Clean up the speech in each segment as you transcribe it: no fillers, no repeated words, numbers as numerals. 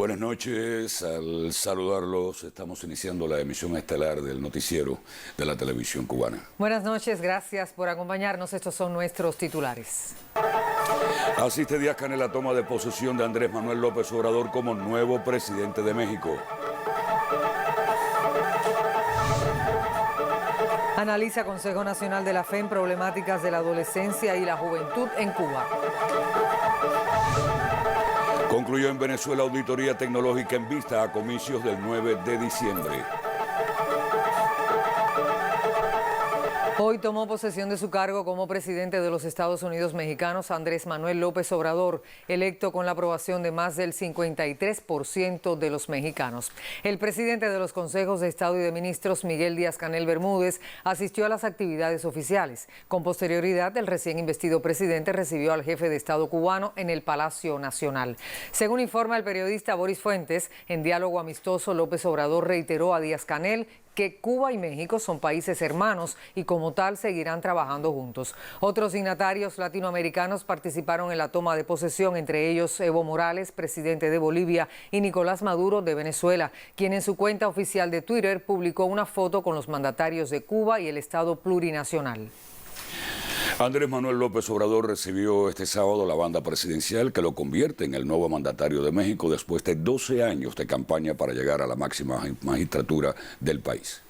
Buenas noches, al saludarlos estamos iniciando la emisión estelar del noticiero de la televisión cubana. Buenas noches, gracias por acompañarnos, estos son nuestros titulares. Asiste Díaz-Canel a toma de posesión de Andrés Manuel López Obrador como nuevo presidente de México. Analiza Consejo Nacional de la FEM problemáticas de la adolescencia y la juventud en Cuba. Concluyó en Venezuela auditoría tecnológica en vista a comicios del 9 de diciembre. Hoy tomó posesión de su cargo como presidente de los Estados Unidos mexicanos Andrés Manuel López Obrador, electo con la aprobación de más del 53% de los mexicanos. El presidente de los Consejos de Estado y de Ministros, Miguel Díaz-Canel Bermúdez, asistió a las actividades oficiales. Con posterioridad, el recién investido presidente recibió al jefe de Estado cubano en el Palacio Nacional. Según informa el periodista Boris Fuentes, en diálogo amistoso, López Obrador reiteró a Díaz-Canel que Cuba y México son países hermanos y como tal seguirán trabajando juntos. Otros dignatarios latinoamericanos participaron en la toma de posesión, entre ellos Evo Morales, presidente de Bolivia, y Nicolás Maduro de Venezuela, quien en su cuenta oficial de Twitter publicó una foto con los mandatarios de Cuba y el Estado plurinacional. Andrés Manuel López Obrador recibió este sábado la banda presidencial que lo convierte en el nuevo mandatario de México después de 12 años de campaña para llegar a la máxima magistratura del país.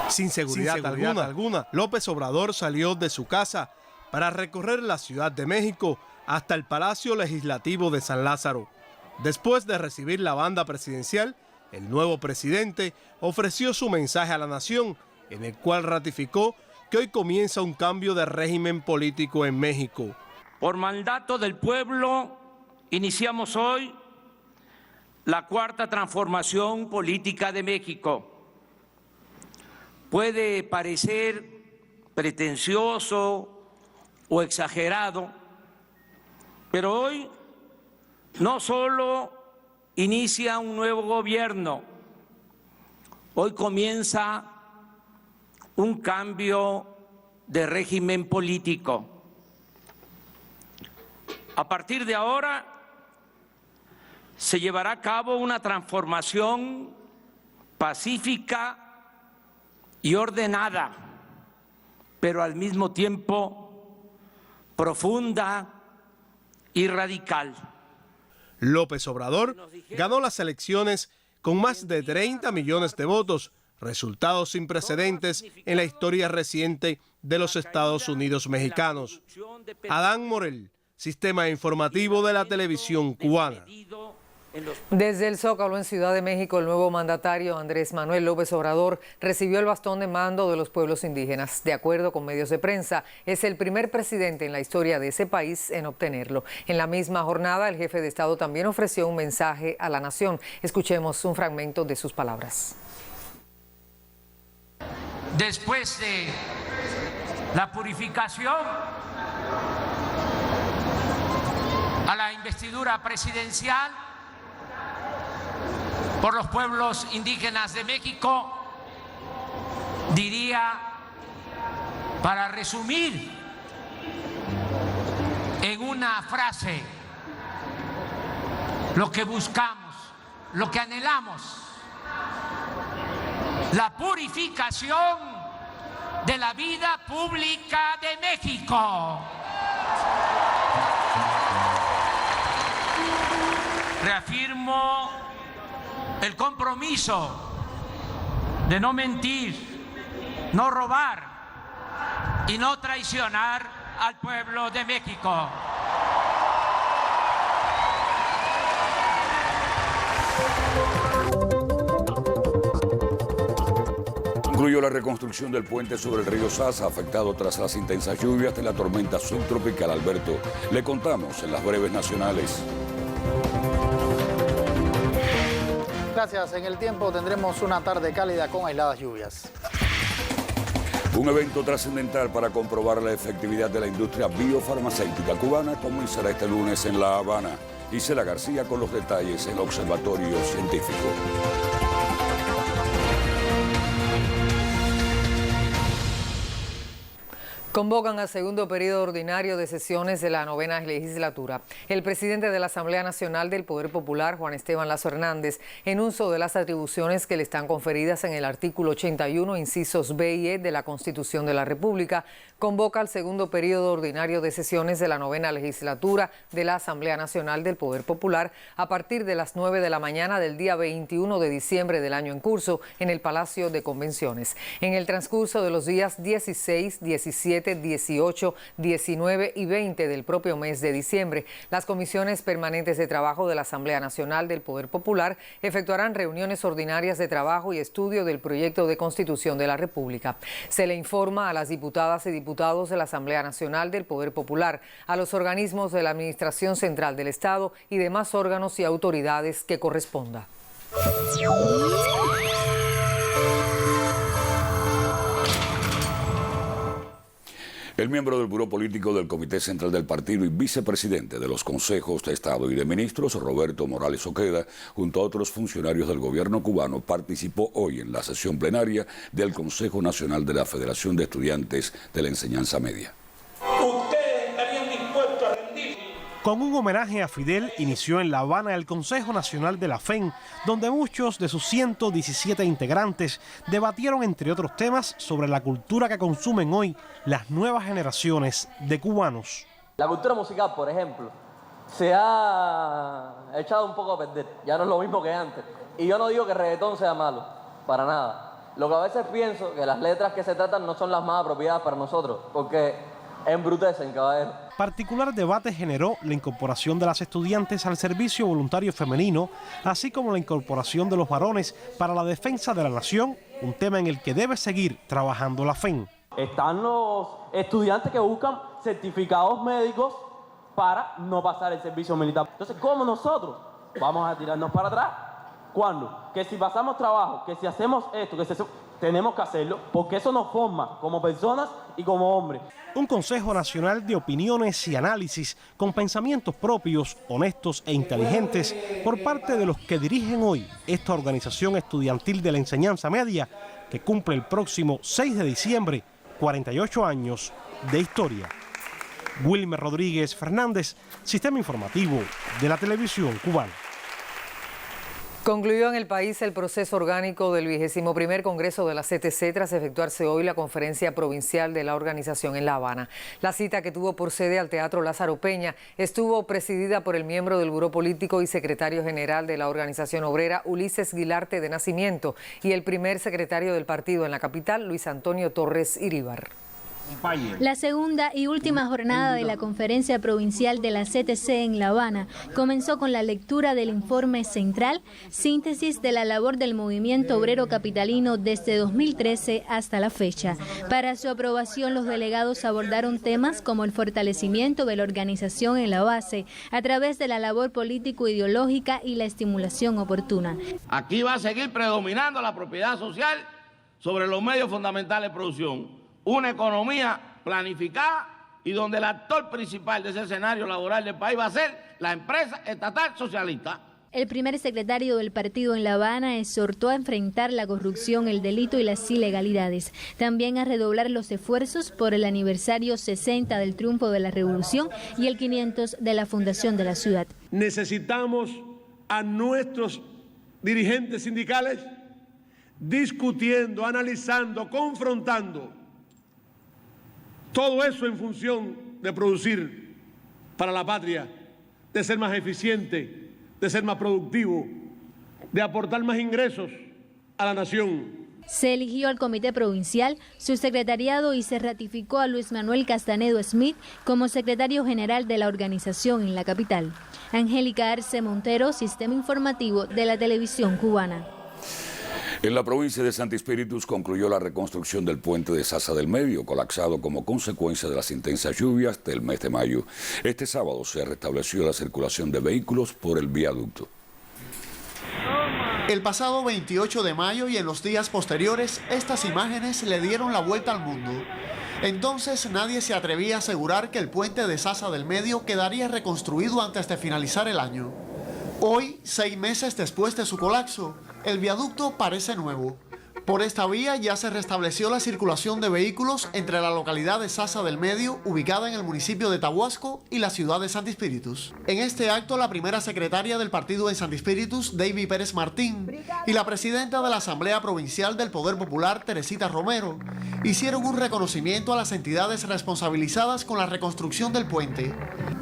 Sin seguridad alguna, López Obrador salió de su casa para recorrer la Ciudad de México hasta el Palacio Legislativo de San Lázaro. Después de recibir la banda presidencial, el nuevo presidente ofreció su mensaje a la nación, en el cual ratificó que hoy comienza un cambio de régimen político en México. Por mandato del pueblo, iniciamos hoy la cuarta transformación política de México. Puede parecer pretencioso o exagerado, pero hoy no solo inicia un nuevo gobierno, hoy comienza un cambio de régimen político. A partir de ahora se llevará a cabo una transformación pacífica y ordenada, pero al mismo tiempo profunda y radical. López Obrador ganó las elecciones con más de 30 millones de votos, resultados sin precedentes en la historia reciente de los Estados Unidos mexicanos. Adán Morel, Sistema Informativo de la Televisión Cubana. Desde el Zócalo en Ciudad de México, el nuevo mandatario Andrés Manuel López Obrador recibió el bastón de mando de los pueblos indígenas. De acuerdo con medios de prensa, es el primer presidente en la historia de ese país en obtenerlo. En la misma jornada, el jefe de Estado también ofreció un mensaje a la nación. Escuchemos un fragmento de sus palabras. Después de la purificación a la investidura presidencial por los pueblos indígenas de México, diría, para resumir en una frase, lo que buscamos, lo que anhelamos, la purificación de la vida pública de México. Reafirmo el compromiso de no mentir, no robar y no traicionar al pueblo de México. Concluyó la reconstrucción del puente sobre el río Sasa, afectado tras las intensas lluvias de la tormenta subtropical Alberto. Le contamos en las breves nacionales. Gracias. En el tiempo tendremos una tarde cálida con aisladas lluvias. Un evento trascendental para comprobar la efectividad de la industria biofarmacéutica cubana comenzará este lunes en La Habana. Isela García con los detalles en el Observatorio Científico. Convocan al segundo periodo ordinario de sesiones de la 9ª legislatura. El presidente de la Asamblea Nacional del Poder Popular, Juan Esteban Lazo Hernández, en uso de las atribuciones que le están conferidas en el artículo 81, incisos B y E de la Constitución de la República, convoca al segundo periodo ordinario de sesiones de la 9ª legislatura de la Asamblea Nacional del Poder Popular a partir de las 9 de la mañana del día 21 de diciembre del año en curso en el Palacio de Convenciones. En el transcurso de los días 16, 17, 18, 19 y 20 del propio mes de diciembre, las comisiones permanentes de trabajo de la Asamblea Nacional del Poder Popular efectuarán reuniones ordinarias de trabajo y estudio del proyecto de Constitución de la República. Se le informa a las diputadas y diputados de la Asamblea Nacional del Poder Popular, a los organismos de la Administración Central del Estado y demás órganos y autoridades que corresponda. El miembro del Buró Político del Comité Central del Partido y vicepresidente de los Consejos de Estado y de Ministros, Roberto Morales Oqueda, junto a otros funcionarios del gobierno cubano, participó hoy en la sesión plenaria del Consejo Nacional de la Federación de Estudiantes de la Enseñanza Media. ¿Ustedes estarían dispuestos a rendir? Con un homenaje a Fidel, inició en La Habana el Consejo Nacional de la FEN, donde muchos de sus 117 integrantes debatieron, entre otros temas, sobre la cultura que consumen hoy las nuevas generaciones de cubanos. La cultura musical, por ejemplo, se ha echado un poco a perder, ya no es lo mismo que antes. Y yo no digo que el reggaetón sea malo, para nada. Lo que a veces pienso que las letras que se tratan no son las más apropiadas para nosotros, porque embrutecen, caballero. Particular debate generó la incorporación de las estudiantes al servicio voluntario femenino, así como la incorporación de los varones para la defensa de la nación, un tema en el que debe seguir trabajando la FEN. Están los estudiantes que buscan certificados médicos para no pasar el servicio militar. Entonces, ¿cómo nosotros vamos a tirarnos para atrás? ¿Cuándo? Que si pasamos trabajo, que si hacemos esto, que si tenemos que hacerlo, porque eso nos forma como personas y como hombres. Un Consejo Nacional de opiniones y análisis con pensamientos propios, honestos e inteligentes por parte de los que dirigen hoy esta organización estudiantil de la enseñanza media que cumple el próximo 6 de diciembre 48 años de historia. Wilmer Rodríguez Fernández, Sistema Informativo de la Televisión Cubana. Concluyó en el país el proceso orgánico del 21º Congreso de la CTC tras efectuarse hoy la conferencia provincial de la organización en La Habana. La cita, que tuvo por sede al Teatro Lázaro Peña, estuvo presidida por el miembro del Buró Político y secretario general de la organización obrera, Ulises Guilarte de Nacimiento, y el primer secretario del partido en la capital, Luis Antonio Torres Iríbar. La segunda y última jornada de la conferencia provincial de la CTC en La Habana comenzó con la lectura del informe central, síntesis de la labor del movimiento obrero capitalino desde 2013 hasta la fecha. Para su aprobación, los delegados abordaron temas como el fortalecimiento de la organización en la base a través de la labor político-ideológica y la estimulación oportuna. Aquí va a seguir predominando la propiedad social sobre los medios fundamentales de producción. Una economía planificada y donde el actor principal de ese escenario laboral del país va a ser la empresa estatal socialista. El primer secretario del partido en La Habana exhortó a enfrentar la corrupción, el delito y las ilegalidades. También a redoblar los esfuerzos por el aniversario 60 del triunfo de la revolución y el 500 de la fundación de la ciudad. Necesitamos a nuestros dirigentes sindicales discutiendo, analizando, confrontando. Todo eso en función de producir para la patria, de ser más eficiente, de ser más productivo, de aportar más ingresos a la nación. Se eligió al Comité Provincial, su secretariado y se ratificó a Luis Manuel Castanedo Smith como secretario general de la organización en la capital. Angélica Arce Montero, Sistema Informativo de la Televisión Cubana. En la provincia de Santi Espíritus concluyó la reconstrucción del puente de Sasa del Medio, colapsado como consecuencia de las intensas lluvias del mes de mayo. Este sábado se restableció la circulación de vehículos por el viaducto. El pasado 28 de mayo y en los días posteriores, estas imágenes le dieron la vuelta al mundo. Entonces nadie se atrevía a asegurar que el puente de Sasa del Medio quedaría reconstruido antes de finalizar el año. Hoy, 6 meses después de su colapso, el viaducto parece nuevo. Por esta vía ya se restableció la circulación de vehículos entre la localidad de Sasa del Medio, ubicada en el municipio de Tahuasco, y la ciudad de Santi Espíritus. En este acto, la primera secretaria del partido en Santi Espíritus, David Pérez Martín, y la presidenta de la Asamblea Provincial del Poder Popular, Teresita Romero, hicieron un reconocimiento a las entidades responsabilizadas con la reconstrucción del puente.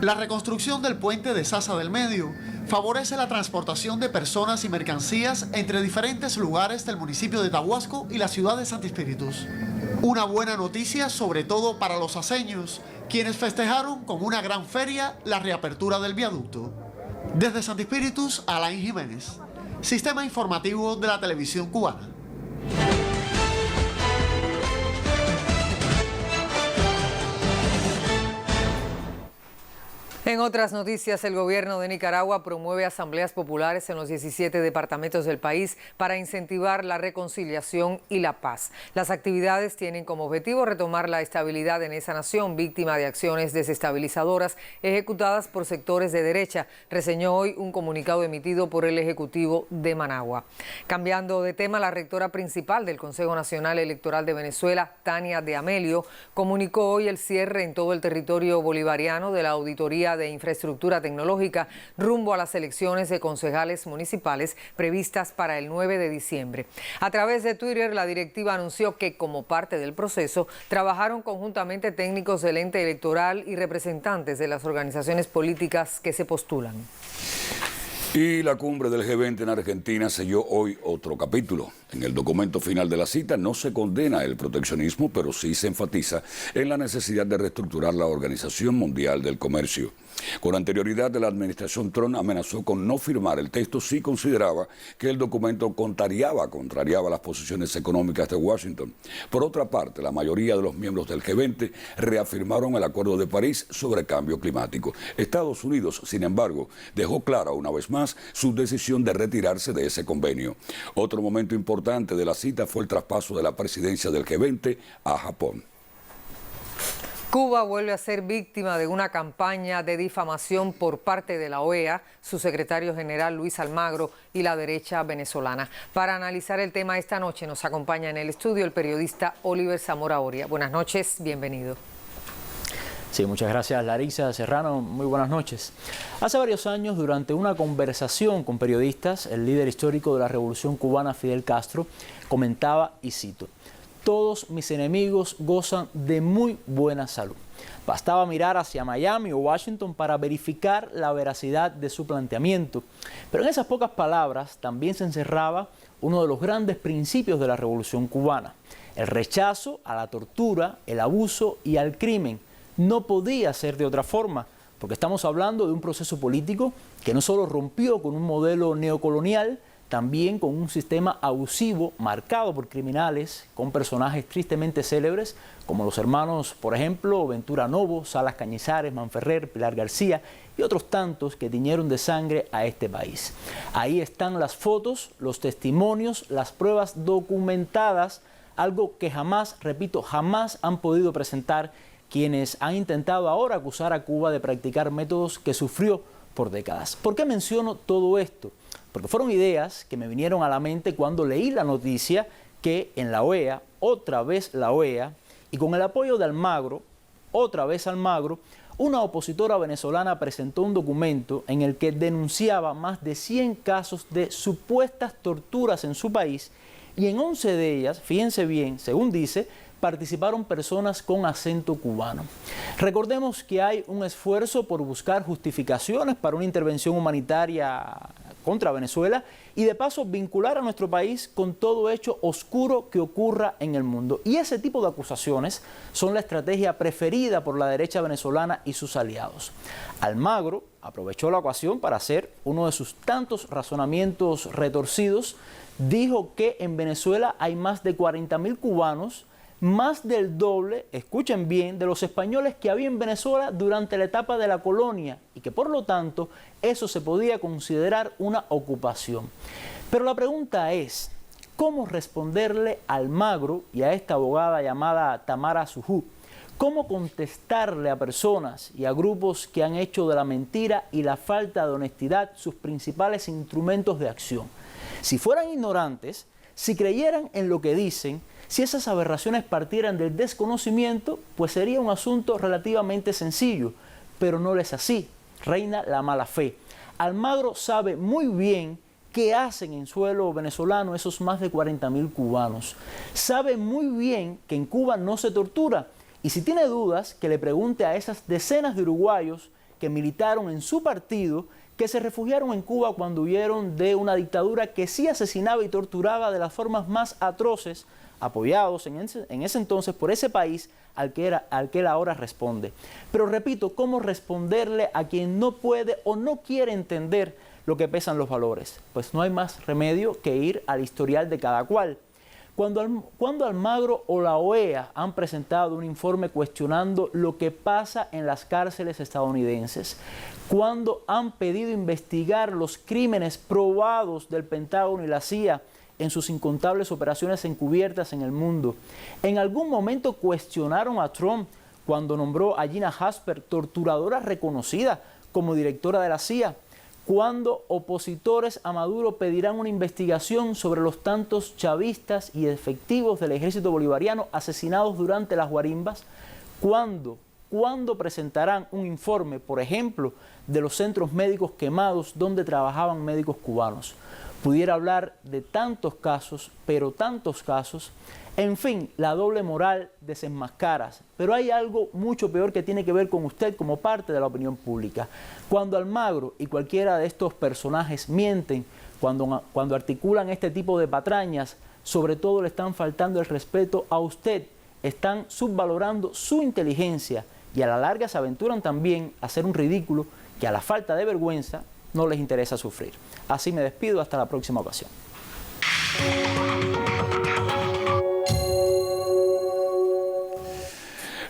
La reconstrucción del puente de Sasa del Medio favorece la transportación de personas y mercancías entre diferentes lugares del municipio de Tahuasco y la ciudad de Santi Espíritus. Una buena noticia, sobre todo para los saseños, quienes festejaron con una gran feria la reapertura del viaducto. Desde Santi Espíritus, Alain Jiménez, Sistema Informativo de la Televisión Cubana. En otras noticias, el gobierno de Nicaragua promueve asambleas populares en los 17 departamentos del país para incentivar la reconciliación y la paz. Las actividades tienen como objetivo retomar la estabilidad en esa nación, víctima de acciones desestabilizadoras ejecutadas por sectores de derecha, reseñó hoy un comunicado emitido por el Ejecutivo de Managua. Cambiando de tema, la rectora principal del Consejo Nacional Electoral de Venezuela, Tania de Amelio, comunicó hoy el cierre en todo el territorio bolivariano de la auditoría de infraestructura tecnológica rumbo a las elecciones de concejales municipales previstas para el 9 de diciembre. A través de Twitter, la directiva anunció que, como parte del proceso, trabajaron conjuntamente técnicos del ente electoral y representantes de las organizaciones políticas que se postulan. Y la cumbre del G20 en Argentina selló hoy otro capítulo. En el documento final de la cita no se condena el proteccionismo, pero sí se enfatiza en la necesidad de reestructurar la Organización Mundial del Comercio. Con anterioridad, la administración Trump amenazó con no firmar el texto si consideraba que el documento contrariaba las posiciones económicas de Washington. Por otra parte, la mayoría de los miembros del G20 reafirmaron el Acuerdo de París sobre cambio climático. Estados Unidos, sin embargo, dejó clara una vez más su decisión de retirarse de ese convenio. Otro momento importante de la cita fue el traspaso de la presidencia del G20 a Japón. Cuba vuelve a ser víctima de una campaña de difamación por parte de la OEA, su secretario general Luis Almagro y la derecha venezolana. Para analizar el tema esta noche nos acompaña en el estudio el periodista Oliver Zamora Oria. Buenas noches, bienvenido. Sí, muchas gracias Larisa Serrano, muy buenas noches. Hace varios años, durante una conversación con periodistas, el líder histórico de la Revolución Cubana, Fidel Castro, comentaba, y cito: "Todos mis enemigos gozan de muy buena salud. Bastaba mirar hacia Miami o Washington para verificar la veracidad de su planteamiento". Pero en esas pocas palabras también se encerraba uno de los grandes principios de la Revolución Cubana: el rechazo a la tortura, el abuso y al crimen. No podía ser de otra forma, porque estamos hablando de un proceso político que no solo rompió con un modelo neocolonial, también con un sistema abusivo marcado por criminales, con personajes tristemente célebres, como los hermanos, por ejemplo, Ventura Novo, Salas Cañizares, Manferrer, Pilar García y otros tantos que tiñeron de sangre a este país. Ahí están las fotos, los testimonios, las pruebas documentadas, algo que jamás, repito, jamás han podido presentar quienes han intentado ahora acusar a Cuba de practicar métodos que sufrió por décadas. ¿Por qué menciono todo esto? Porque fueron ideas que me vinieron a la mente cuando leí la noticia que en la OEA, otra vez la OEA, y con el apoyo de Almagro, otra vez Almagro, una opositora venezolana presentó un documento en el que denunciaba más de 100 casos de supuestas torturas en su país, y en 11 de ellas, fíjense bien, según dice, participaron personas con acento cubano. Recordemos que hay un esfuerzo por buscar justificaciones para una intervención humanitaria contra Venezuela y de paso vincular a nuestro país con todo hecho oscuro que ocurra en el mundo. Y ese tipo de acusaciones son la estrategia preferida por la derecha venezolana y sus aliados. Almagro aprovechó la ocasión para hacer uno de sus tantos razonamientos retorcidos. Dijo que en Venezuela hay más de 40.000 cubanos, más del doble, escuchen bien, de los españoles que había en Venezuela durante la etapa de la colonia y que por lo tanto eso se podía considerar una ocupación. Pero la pregunta es, ¿cómo responderle a Almagro y a esta abogada llamada Tamara Sujú? ¿Cómo contestarle a personas y a grupos que han hecho de la mentira y la falta de honestidad sus principales instrumentos de acción? Si fueran ignorantes, si creyeran en lo que dicen, si esas aberraciones partieran del desconocimiento, pues sería un asunto relativamente sencillo, pero no es así. Reina la mala fe. Almagro sabe muy bien qué hacen en suelo venezolano esos más de 40.000 cubanos. Sabe muy bien que en Cuba no se tortura. Y si tiene dudas, que le pregunte a esas decenas de uruguayos que militaron en su partido, que se refugiaron en Cuba cuando huyeron de una dictadura que sí asesinaba y torturaba de las formas más atroces, apoyados en ese entonces por ese país al que él ahora responde. Pero repito, ¿cómo responderle a quien no puede o no quiere entender lo que pesan los valores? Pues no hay más remedio que ir al historial de cada cual. Cuando Almagro o la OEA han presentado un informe cuestionando lo que pasa en las cárceles estadounidenses, cuando han pedido investigar los crímenes probados del Pentágono y la CIA en sus incontables operaciones encubiertas en el mundo, en algún momento cuestionaron a Trump cuando nombró a Gina Haspel, torturadora reconocida, como directora de la CIA, cuando opositores a Maduro pedirán una investigación sobre los tantos chavistas y efectivos del ejército bolivariano asesinados durante las guarimbas, cuando presentarán un informe, por ejemplo, de los centros médicos quemados donde trabajaban médicos cubanos. Pudiera hablar de tantos casos, pero tantos casos. En fin, la doble moral desenmascaras. Pero hay algo mucho peor que tiene que ver con usted como parte de la opinión pública. Cuando Almagro y cualquiera de estos personajes mienten, cuando articulan este tipo de patrañas, sobre todo le están faltando el respeto a usted. Están subvalorando su inteligencia y a la larga se aventuran también a hacer un ridículo que a la falta de vergüenza no les interesa sufrir. Así me despido, hasta la próxima ocasión.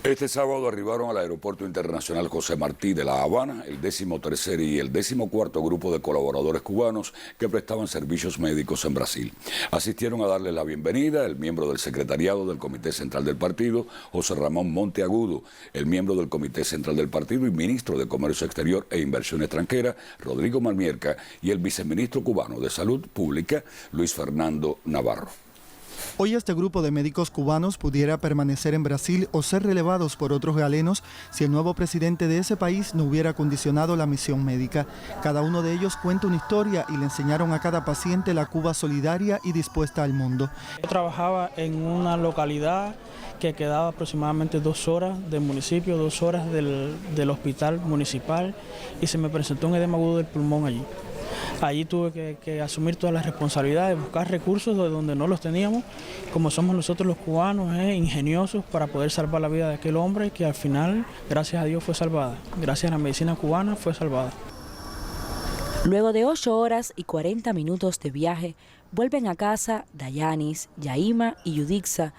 Este sábado arribaron al Aeropuerto Internacional José Martí de La Habana el 13º y el 14º grupo de colaboradores cubanos que prestaban servicios médicos en Brasil. Asistieron a darles la bienvenida el miembro del secretariado del Comité Central del Partido, José Ramón Monteagudo, el miembro del Comité Central del Partido y ministro de Comercio Exterior e Inversión Extranjera, Rodrigo Malmierca, y el viceministro cubano de Salud Pública, Luis Fernando Navarro. Hoy este grupo de médicos cubanos pudiera permanecer en Brasil o ser relevados por otros galenos si el nuevo presidente de ese país no hubiera condicionado la misión médica. Cada uno de ellos cuenta una historia y le enseñaron a cada paciente la Cuba solidaria y dispuesta al mundo. Yo trabajaba en una localidad que quedaba aproximadamente 2 horas del municipio, 2 horas del hospital municipal, y se me presentó un edema agudo del pulmón allí. Allí tuve que asumir todas las responsabilidades, buscar recursos de donde no los teníamos, como somos nosotros los cubanos, ingeniosos, para poder salvar la vida de aquel hombre que al final, gracias a Dios, fue salvada. Gracias a la medicina cubana fue salvada. Luego de 8 horas y 40 minutos de viaje, vuelven a casa Dayanis, Yaima y Yudixa,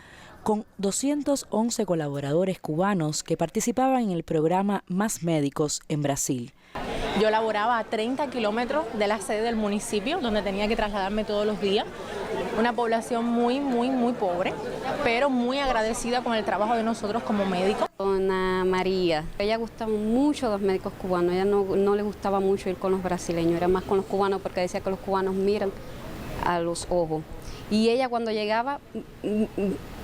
con 211 colaboradores cubanos que participaban en el programa Más Médicos en Brasil. Yo laboraba a 30 kilómetros de la sede del municipio, donde tenía que trasladarme todos los días. Una población muy pobre, pero muy agradecida con el trabajo de nosotros como médicos. Con María, ella gustaba mucho los médicos cubanos, ella no le gustaba mucho ir con los brasileños, era más con los cubanos porque decía que los cubanos miran a los ojos. Y ella cuando llegaba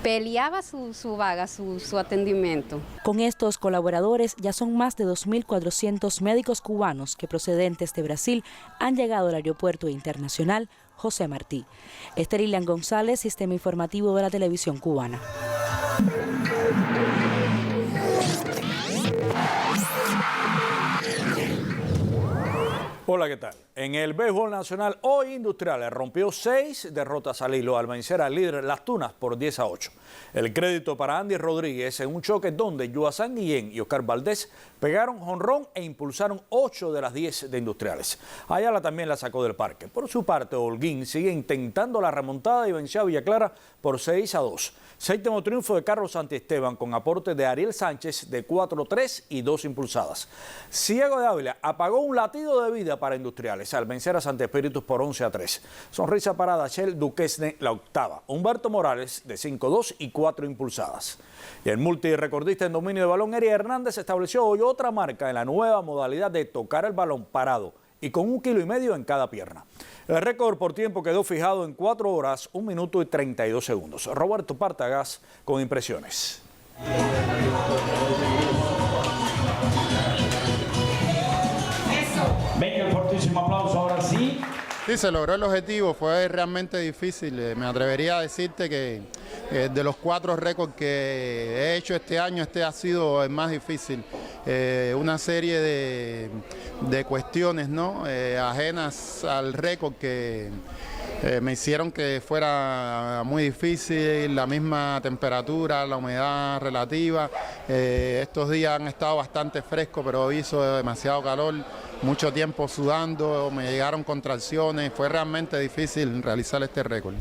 peleaba su vaga, su atendimiento. Con estos colaboradores ya son más de 2.400 médicos cubanos que procedentes de Brasil han llegado al Aeropuerto Internacional José Martí. Esther Ilian González, Sistema Informativo de la Televisión Cubana. Hola, ¿qué tal? En el béisbol nacional, hoy Industriales rompió 6 derrotas al hilo al vencer al líder Las Tunas por 10-8. El crédito para Andy Rodríguez en un choque donde Yuasán Guillén y Oscar Valdés pegaron jonrón e impulsaron 8 de las 10 de Industriales. Ayala también la sacó del parque. Por su parte, Holguín sigue intentando la remontada y venció a Villa Clara por 6-2. Séptimo triunfo de Carlos Santiesteban con aporte de Ariel Sánchez de 4-3 y 2 impulsadas. Ciego de Ávila apagó un latido de vida para Industriales al vencer a Santa Espíritus por 11-3. Sonrisa para Dachel Duquesne, la octava. Humberto Morales de 5-2 y 4 impulsadas. Y el multirecordista en dominio de balón, Eri Hernández, estableció hoy otra marca en la nueva modalidad de tocar el balón parado y con 1,5 kilos en cada pierna. El récord por tiempo quedó fijado en 4 horas, 1 minuto y 32 segundos. Roberto Partagás con impresiones. Venga, un fortísimo aplauso ahora sí. Sí, se logró el objetivo, fue realmente difícil. Me atrevería a decirte que de los 4 récords que he hecho este año, este ha sido el más difícil. Una serie de cuestiones, ¿no? Ajenas al récord que me hicieron que fuera muy difícil, la misma temperatura, la humedad relativa. Estos días han estado bastante frescos, pero hizo demasiado calor. Mucho tiempo sudando, me llegaron contracciones, fue realmente difícil realizar este récord.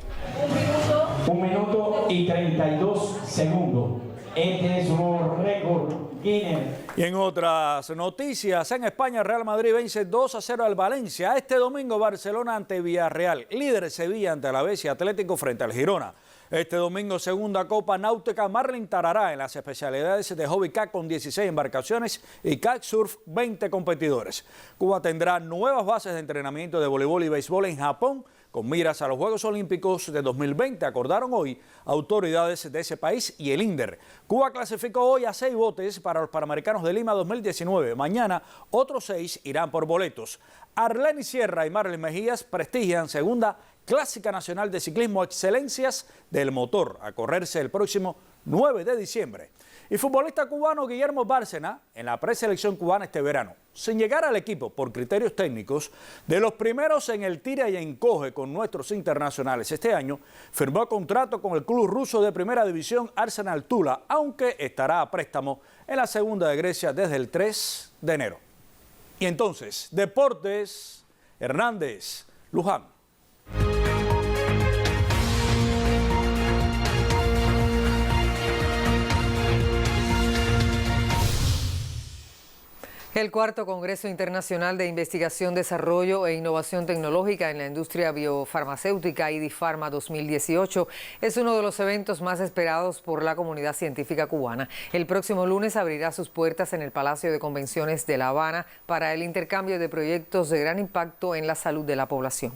1 minuto y 32 segundos. Este es un récord Guinness. Y en otras noticias, en España, Real Madrid vence 2-0 al Valencia. Este domingo, Barcelona ante Villarreal. Líder Sevilla ante Alavés y Atlético frente al Girona. Este domingo, segunda Copa Náutica Marlin Tarará en las especialidades de Hobby Kayak con 16 embarcaciones y Kayak Surf 20 competidores. Cuba tendrá nuevas bases de entrenamiento de voleibol y béisbol en Japón con miras a los Juegos Olímpicos de 2020, acordaron hoy autoridades de ese país y el INDER. Cuba clasificó hoy a 6 botes para los Panamericanos de Lima 2019. Mañana otros 6 irán por boletos. Arleni Sierra y Marlene Mejías prestigian segunda Clásica Nacional de Ciclismo Excelencias del Motor, a correrse el próximo 9 de diciembre. Y futbolista cubano Guillermo Bárcena en la preselección cubana este verano, sin llegar al equipo por criterios técnicos, de los primeros en el tira y encoge con nuestros internacionales este año, firmó contrato con el club ruso de primera división Arsenal Tula, aunque estará a préstamo en la segunda de Grecia desde el 3 de enero. Y entonces, Deportes, Hernández, Luján. El cuarto Congreso Internacional de Investigación, Desarrollo e Innovación Tecnológica en la Industria Biofarmacéutica, IDIFARMA 2018, es uno de los eventos más esperados por la comunidad científica cubana. El próximo lunes abrirá sus puertas en el Palacio de Convenciones de La Habana para el intercambio de proyectos de gran impacto en la salud de la población.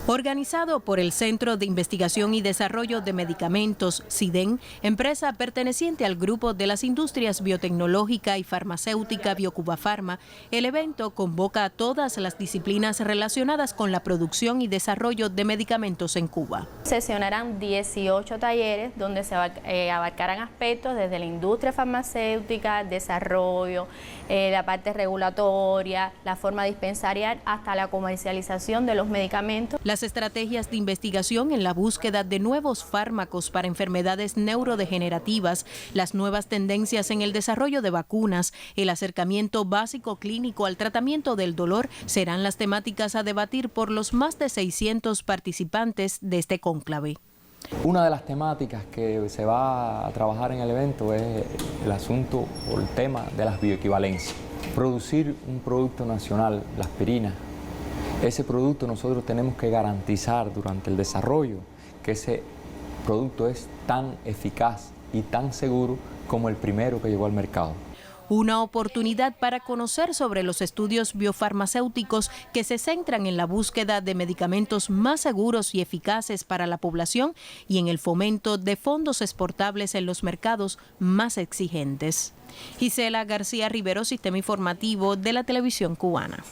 Organizado por el Centro de Investigación y Desarrollo de Medicamentos, CIDEN, empresa perteneciente al grupo de las industrias biotecnológica y farmacéutica Biocuba Pharma, el evento convoca a todas las disciplinas relacionadas con la producción y desarrollo de medicamentos en Cuba. Sesionarán 18 talleres donde se abarcarán aspectos desde la industria farmacéutica, desarrollo, la parte regulatoria, la forma dispensarial hasta la comercialización de los medicamentos. Las estrategias de investigación en la búsqueda de nuevos fármacos para enfermedades neurodegenerativas, las nuevas tendencias en el desarrollo de vacunas, el acercamiento básico clínico al tratamiento del dolor serán las temáticas a debatir por los más de 600 participantes de este cónclave. Una de las temáticas que se va a trabajar en el evento es el asunto o el tema de las bioequivalencias. Producir un producto nacional, la aspirina. Ese producto nosotros tenemos que garantizar durante el desarrollo que ese producto es tan eficaz y tan seguro como el primero que llegó al mercado. Una oportunidad para conocer sobre los estudios biofarmacéuticos que se centran en la búsqueda de medicamentos más seguros y eficaces para la población y en el fomento de fondos exportables en los mercados más exigentes. Gisela García Rivero, Sistema Informativo de la Televisión Cubana.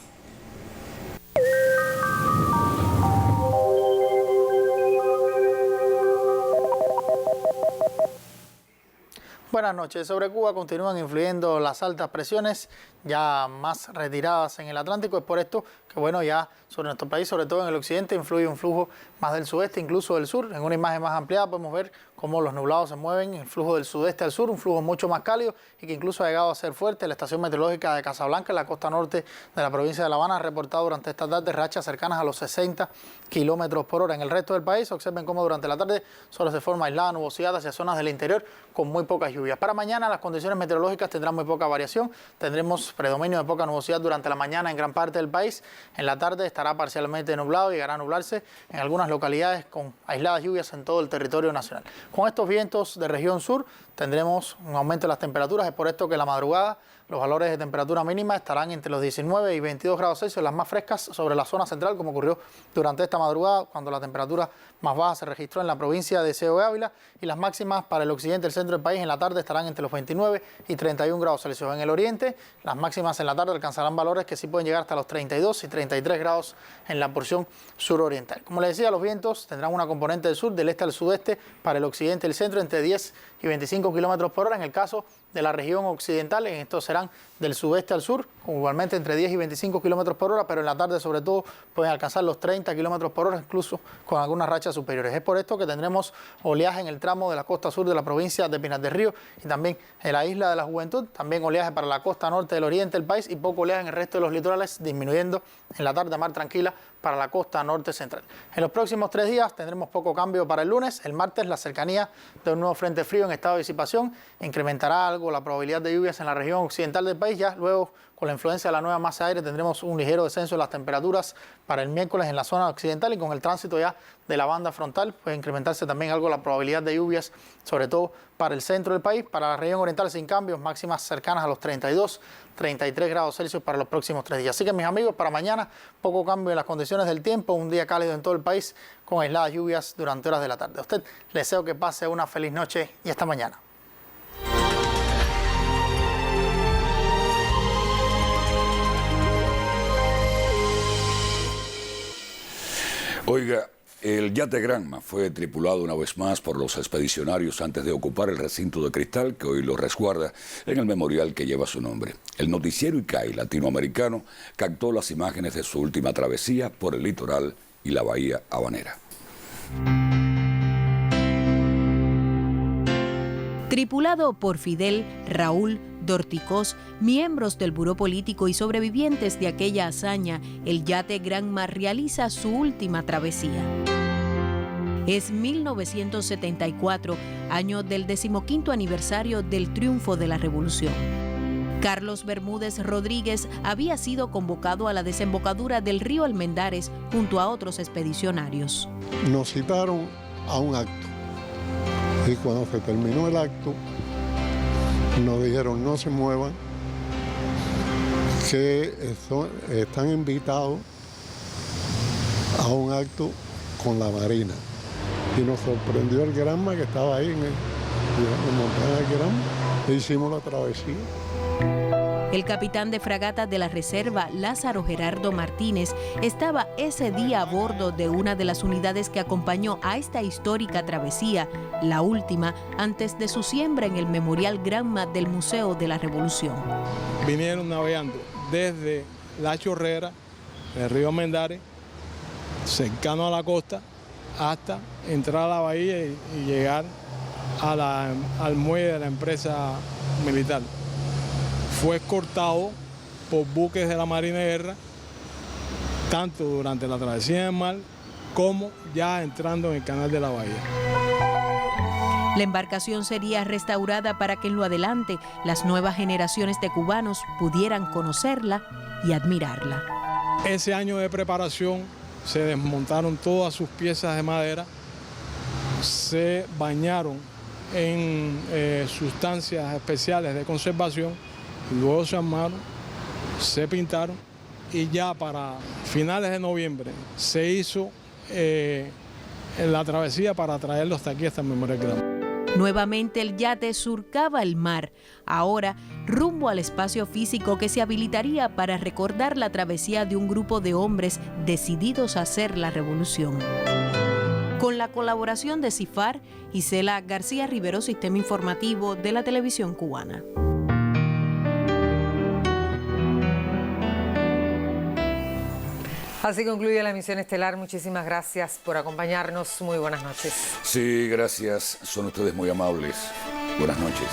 Buenas noches. Sobre Cuba continúan influyendo las altas presiones ya más retiradas en el Atlántico. Es por esto que, bueno, ya sobre nuestro país, sobre todo en el occidente, influye un flujo más del sudeste, incluso del sur. En una imagen más ampliada podemos ver cómo los nublados se mueven, el flujo del sudeste al sur, un flujo mucho más cálido y que incluso ha llegado a ser fuerte. La estación meteorológica de Casablanca, en la costa norte de la provincia de La Habana, ha reportado durante esta tarde rachas cercanas a los 60 kilómetros por hora. En el resto del país, observen cómo durante la tarde solo se forma aislada nubosidad hacia zonas del interior con muy pocas lluvias. Para mañana las condiciones meteorológicas tendrán muy poca variación. Tendremos predominio de poca nubosidad durante la mañana en gran parte del país. En la tarde estará parcialmente nublado, llegará a nublarse en algunas localidades con aisladas lluvias en todo el territorio nacional. Con estos vientos de región sur tendremos un aumento de las temperaturas. Es por esto que en la madrugada los valores de temperatura mínima estarán entre los 19 y 22 grados Celsius, las más frescas sobre la zona central, como ocurrió durante esta madrugada, cuando la temperatura más baja se registró en la provincia de Seo de Ávila, y las máximas para el occidente y el centro del país en la tarde estarán entre los 29 y 31 grados Celsius. En el oriente, las máximas en la tarde alcanzarán valores que sí pueden llegar hasta los 32 y 33 grados en la porción suroriental. Como les decía, los vientos tendrán una componente del sur, del este al sudeste, para el occidente y el centro, entre 10 y 25 kilómetros por hora. En el caso de la región occidental, en estos serán del sudeste al sur, igualmente entre 10 y 25 kilómetros por hora, pero en la tarde sobre todo pueden alcanzar los 30 kilómetros por hora, incluso con algunas rachas superiores. Es por esto que tendremos oleaje en el tramo de la costa sur de la provincia de Pinar del Río y también en la isla de la Juventud, también oleaje para la costa norte del oriente del país y poco oleaje en el resto de los litorales, disminuyendo en la tarde mar tranquila para la costa norte central. En los próximos 3 días tendremos poco cambio para el lunes. El martes, la cercanía de un nuevo frente frío en estado de disipación incrementará algo la probabilidad de lluvias en la región occidental del país. Ya luego, con la influencia de la nueva masa de aire, tendremos un ligero descenso de las temperaturas para el miércoles en la zona occidental, y con el tránsito ya de la banda frontal puede incrementarse también algo la probabilidad de lluvias, sobre todo para el centro del país. Para la región oriental sin cambios, máximas cercanas a los 32, 33 grados Celsius para los próximos 3 días. Así que, mis amigos, para mañana poco cambio en las condiciones del tiempo, un día cálido en todo el país con aisladas lluvias durante horas de la tarde. A usted le deseo que pase una feliz noche y hasta mañana. Oiga, el yate Granma fue tripulado una vez más por los expedicionarios antes de ocupar el recinto de cristal que hoy lo resguarda en el memorial que lleva su nombre. El noticiero ICAI latinoamericano captó las imágenes de su última travesía por el litoral y la bahía habanera. Tripulado por Fidel, Raúl, Dorticós, miembros del Buró Político y sobrevivientes de aquella hazaña, el yate Granma realiza su última travesía. Es 1974, año del 15º aniversario del triunfo de la Revolución. Carlos Bermúdez Rodríguez había sido convocado a la desembocadura del río Almendares junto a otros expedicionarios. Nos citaron a un acto y cuando se terminó el acto nos dijeron no se muevan, que están invitados a un acto con la Marina. Y nos sorprendió el Granma que estaba ahí en montaña del Granma e hicimos la travesía. El capitán de fragata de la Reserva, Lázaro Gerardo Martínez, estaba ese día a bordo de una de las unidades que acompañó a esta histórica travesía, la última antes de su siembra en el Memorial Granma del Museo de la Revolución. Vinieron navegando desde La Chorrera, el río Almendares, cercano a la costa, hasta entrar a la bahía y llegar al muelle de la empresa militar. Fue escoltado por buques de la Marina de Guerra, tanto durante la travesía del mar como ya entrando en el canal de la bahía. La embarcación sería restaurada para que en lo adelante las nuevas generaciones de cubanos pudieran conocerla y admirarla. Ese año de preparación se desmontaron todas sus piezas de madera, se bañaron en sustancias especiales de conservación, luego se armaron, se pintaron y ya para finales de noviembre se hizo la travesía para traerlo hasta aquí, hasta el Memorial Granma. Nuevamente el yate surcaba el mar, ahora rumbo al espacio físico que se habilitaría para recordar la travesía de un grupo de hombres decididos a hacer la revolución. con la colaboración de CIFAR y Cela García Rivero, Sistema Informativo de la Televisión Cubana. Así concluye la emisión estelar. Muchísimas gracias por acompañarnos. Muy buenas noches. Sí, gracias. Son ustedes muy amables. Buenas noches.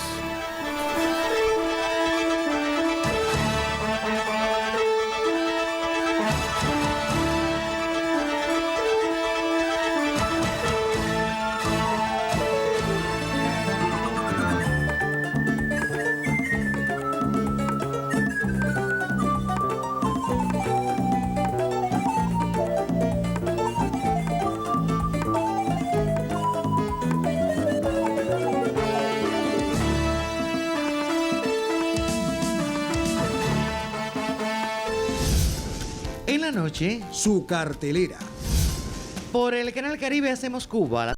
En la noche, su cartelera. Por el Canal Caribe hacemos Cuba.